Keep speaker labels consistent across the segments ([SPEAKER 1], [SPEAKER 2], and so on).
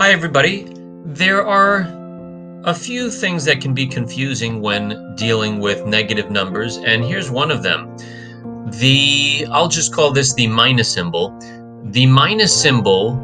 [SPEAKER 1] Hi, everybody. There are a few things that can be confusing when dealing with negative numbers, and here's one of them. I'll just call this the minus symbol. The minus symbol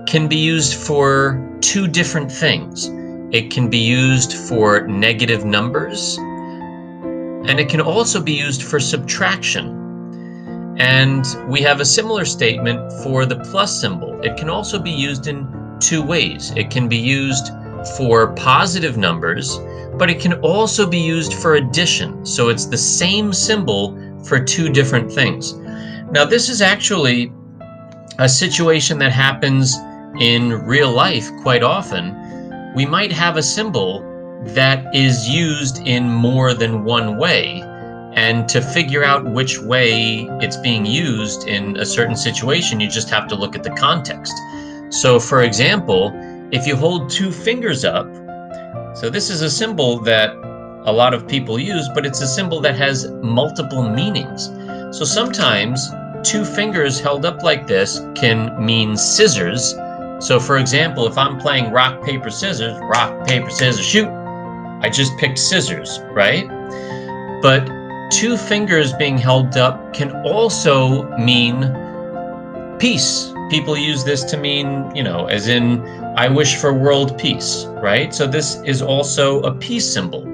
[SPEAKER 1] can be used for two different things. It can be used for negative numbers, and it can also be used for subtraction. And we have a similar statement for the plus symbol. It can also be used in two ways. It can be used for positive numbers, but it can also be used for addition. So it's the same symbol for two different things. Now, this is actually a situation that happens in real life quite often. We might have a symbol that is used in more than one way. And to figure out which way it's being used in a certain situation, you just have to look at the context. So, for example, if you hold two fingers up, so this is a symbol that a lot of people use, but it's a symbol that has multiple meanings. So sometimes two fingers held up like this can mean scissors. So, for example, if I'm playing rock, paper, scissors, shoot, I just picked scissors, right? But two fingers being held up can also mean peace. People use this to mean, as in, I wish for world peace, right? So this is also a peace symbol.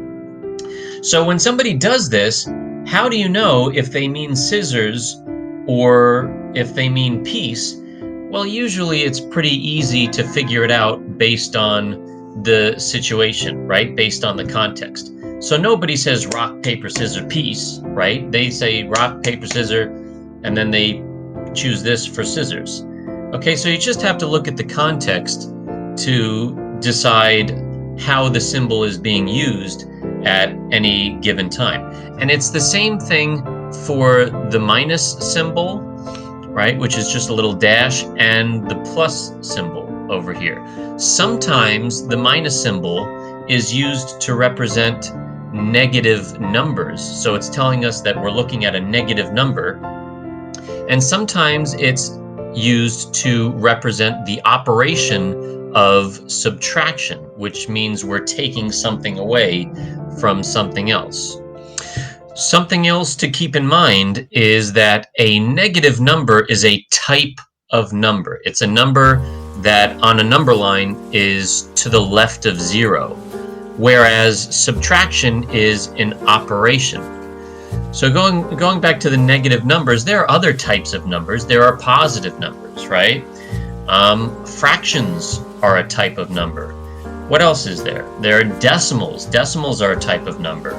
[SPEAKER 1] So when somebody does this, how do you know if they mean scissors or if they mean peace? Well, usually it's pretty easy to figure it out based on the situation, right? Based on the context. So nobody says rock, paper, scissors, peace, right? They say rock, paper, scissors, and then they choose this for scissors. Okay, so you just have to look at the context to decide how the symbol is being used at any given time. And it's the same thing for the minus symbol, right, which is just a little dash, and the plus symbol over here. Sometimes the minus symbol is used to represent negative numbers. So it's telling us that we're looking at a negative number. And sometimes it's used to represent the operation of subtraction, which means we're taking something away from something else. Something else to keep in mind is that a negative number is a type of number. It's a number that on a number line is to the left of zero, whereas subtraction is an operation. So going back to the negative numbers, there are other types of numbers. There are positive numbers, right? Fractions are a type of number. What else is there? There are decimals. Decimals are a type of number.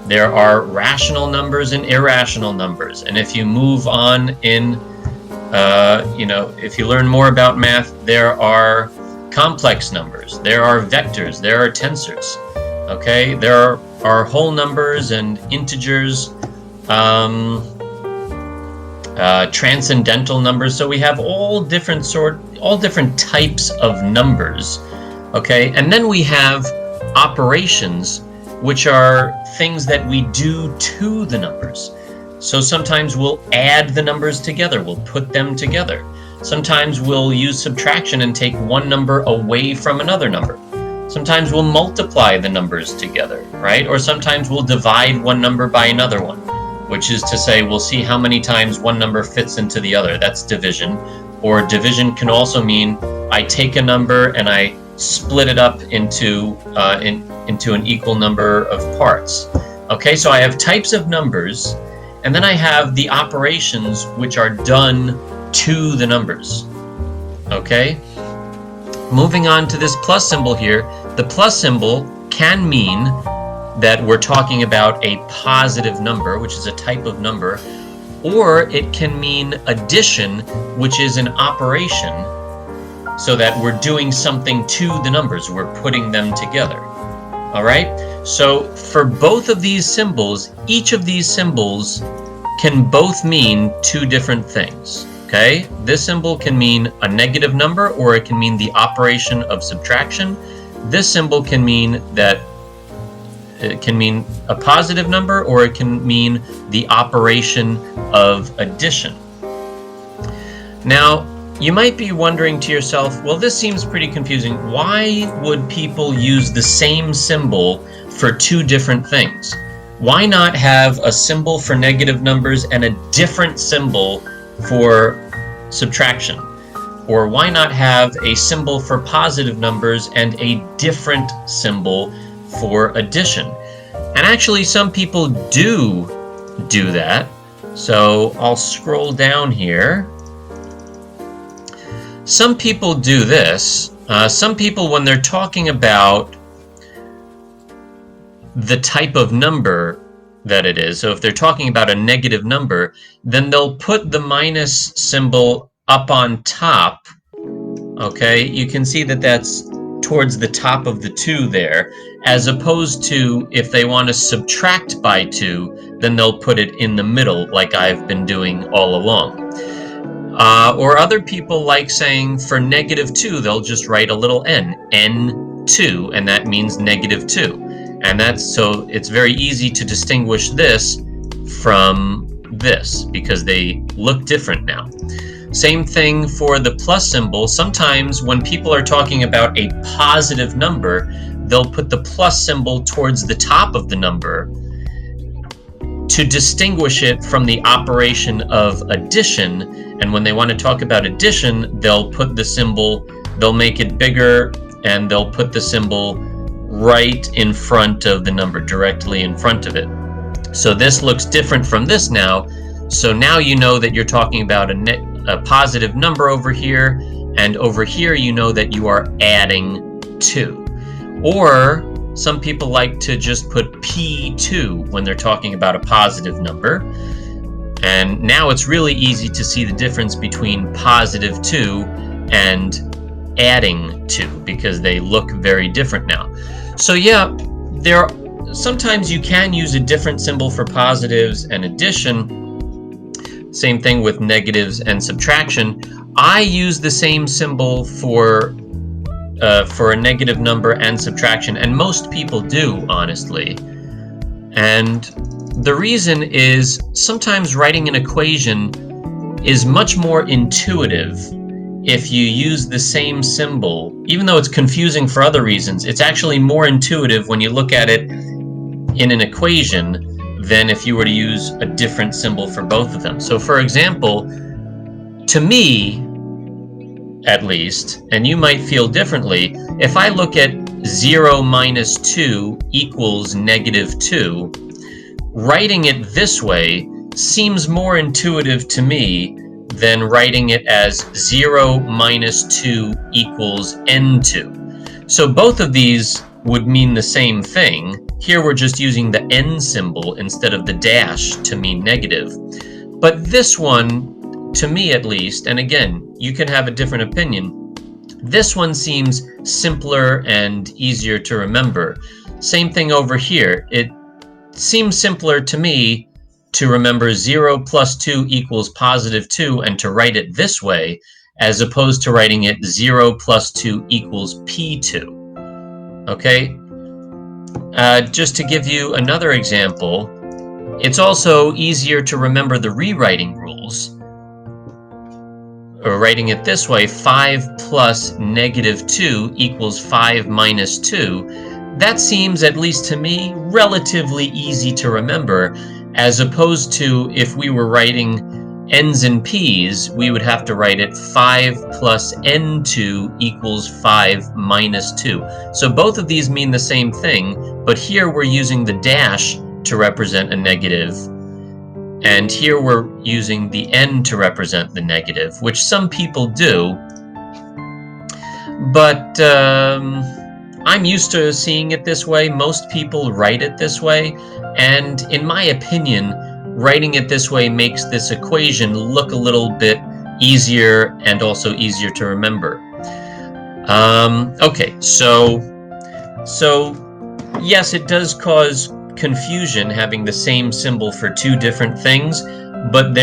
[SPEAKER 1] There are rational numbers and irrational numbers. And if you move on in, if you learn more about math, there are complex numbers. There are vectors. There are tensors. Okay, there are whole numbers and integers, transcendental numbers. So we have all different types of numbers. Okay, and then we have operations, which are things that we do to the numbers. So sometimes we'll add the numbers together. We'll put them together. Sometimes we'll use subtraction and take one number away from another number. Sometimes we'll multiply the numbers together, right? Or sometimes we'll divide one number by another one, which is to say we'll see how many times one number fits into the other. That's division. Or division can also mean I take a number and I split it up into an equal number of parts. Okay, so I have types of numbers, and then I have the operations which are done to the numbers. Okay? Moving on to this plus symbol here, the plus symbol can mean that we're talking about a positive number, which is a type of number, or it can mean addition, which is an operation, so that we're doing something to the numbers, we're putting them together. All right? So for both of these symbols, each of these symbols can both mean two different things. Okay, this symbol can mean a negative number, or it can mean the operation of subtraction. This symbol can mean that it can mean a positive number, or it can mean the operation of addition. Now, You might be wondering to yourself, well, this seems pretty confusing. Why would people use the same symbol for two different things? Why not have a symbol for negative numbers and a different symbol for subtraction? Or why not have a symbol for positive numbers and a different symbol for addition? And actually, some people do that. So I'll scroll down here. Some people do this. Some people, when they're talking about the type of number that it is, so if they're talking about a negative number, then they'll put the minus symbol up on top. Okay, you can see that that's towards the top of the 2 there, as opposed to if they want to subtract by 2, then they'll put it in the middle like I've been doing all along. Or other people like saying for -2, they'll just write a little n, n2, and that means -2. And so it's very easy to distinguish this from this because they look different now. Same thing for the plus symbol. Sometimes when people are talking about a positive number, they'll put the plus symbol towards the top of the number to distinguish it from the operation of addition. And when they want to talk about addition, they'll put the symbol, they'll make it bigger, and they'll put the symbol right in front of the number, directly in front of it. So this looks different from this now. So now you know that you're talking about a positive number over here, and over here you know that you are adding 2. Or some people like to just put P2 when they're talking about a positive number. And now it's really easy to see the difference between +2 and adding 2 because they look very different now. So yeah, sometimes you can use a different symbol for positives and addition. Same thing with negatives and subtraction. I use the same symbol for a negative number and subtraction, and most people do, honestly. And the reason is sometimes writing an equation is much more intuitive if you use the same symbol. Even though it's confusing for other reasons, it's actually more intuitive when you look at it in an equation than if you were to use a different symbol for both of them. So for example, to me, at least, and you might feel differently, if I look at 0 minus 2 equals -2, writing it this way seems more intuitive to me than writing it as 0 minus 2 equals n2. So both of these would mean the same thing. Here we're just using the n symbol instead of the dash to mean negative. But this one, to me at least, and again, you can have a different opinion, this one seems simpler and easier to remember. Same thing over here. It seems simpler to me to remember 0 plus 2 equals +2 and to write it this way, as opposed to writing it 0 plus 2 equals P2. Okay? Just to give you another example, it's also easier to remember the rewriting rules. Or writing it this way, 5 plus -2 equals 5 minus 2. That seems, at least to me, relatively easy to remember, as opposed to if we were writing n's and p's, we would have to write it 5 plus n2 equals 5 minus 2. So both of these mean the same thing, but here we're using the dash to represent a negative, and here we're using the n to represent the negative, which some people do. But I'm used to seeing it this way. Most people write it this way, and in my opinion, writing it this way makes this equation look a little bit easier and also easier to remember. Okay, so yes, it does cause confusion having the same symbol for two different things, but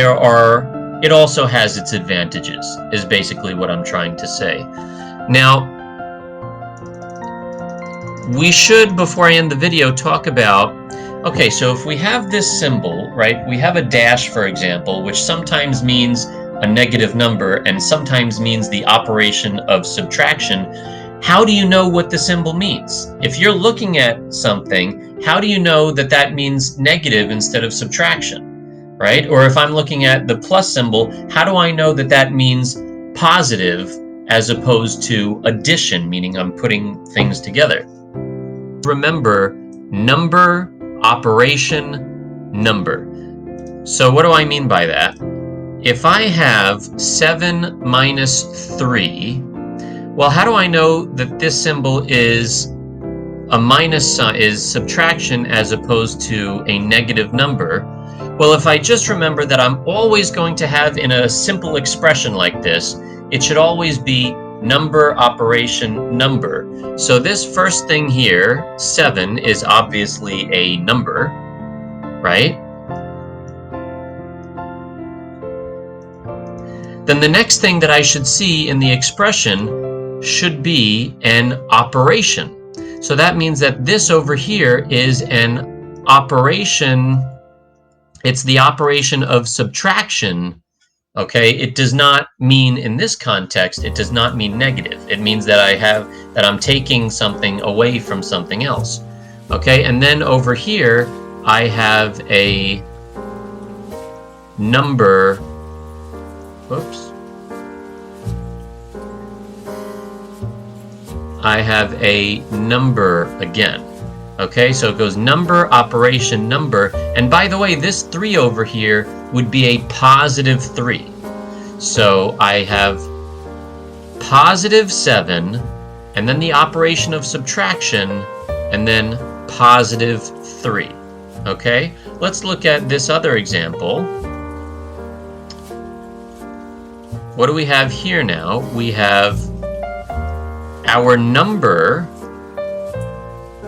[SPEAKER 1] it also has its advantages, is basically what I'm trying to say. Now, we should, before I end the video, talk about, okay, so if we have this symbol, right, we have a dash, for example, which sometimes means a negative number and sometimes means the operation of subtraction, how do you know what the symbol means? If you're looking at something, how do you know that that means negative instead of subtraction, right? Or if I'm looking at the plus symbol, how do I know that that means positive as opposed to addition, meaning I'm putting things together? Remember, number, operation, number. So what do I mean by that? If I have 7 minus 3, well, how do I know that this symbol is a minus sign, is subtraction as opposed to a negative number? Well, if I just remember that I'm always going to have in a simple expression like this, it should always be number, operation, number. So this first thing here, 7, is obviously a number, right? Then the next thing that I should see in the expression should be an operation. So that means that this over here is an operation. It's the operation of subtraction. Okay, it does not mean, in this context, it does not mean negative. It means that I'm taking something away from something else. Okay, and then over here I have a number. Whoops. I have a number again. Okay, so it goes number, operation, number. And by the way, this 3 over here would be a positive 3. So I have positive 7, and then the operation of subtraction, and then positive 3. Okay, let's look at this other example. What do we have here now? We have our number.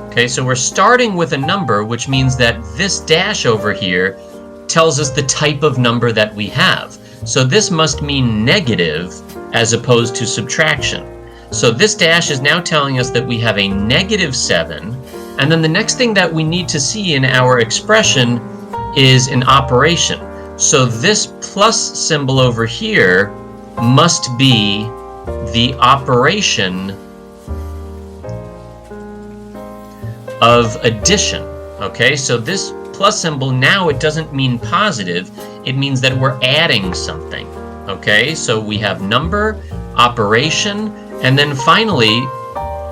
[SPEAKER 1] Okay, so we're starting with a number, which means that this dash over here tells us the type of number that we have. So this must mean negative as opposed to subtraction. So this dash is now telling us that we have a negative 7. And then the next thing that we need to see in our expression is an operation. So this plus symbol over here must be the operation of addition. Okay, so this plus symbol, now it doesn't mean positive, it means that we're adding something. Okay, so we have number, operation, and then finally,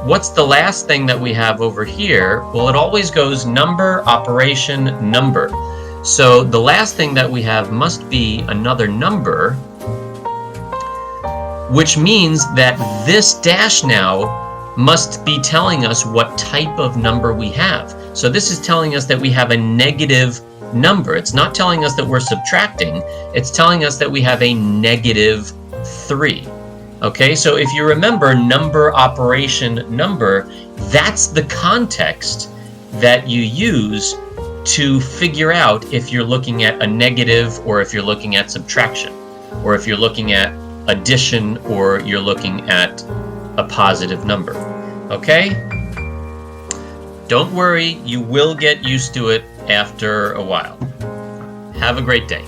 [SPEAKER 1] what's the last thing that we have over here? Well, it always goes number, operation, number. So the last thing that we have must be another number, which means that this dash now must be telling us what type of number we have. So this is telling us that we have a negative number. It's not telling us that we're subtracting. It's telling us that we have a negative 3. Okay, so if you remember number, operation, number, that's the context that you use to figure out if you're looking at a negative or if you're looking at subtraction, or if you're looking at addition or you're looking at a positive number. Okay? Don't worry, you will get used to it after a while. Have a great day.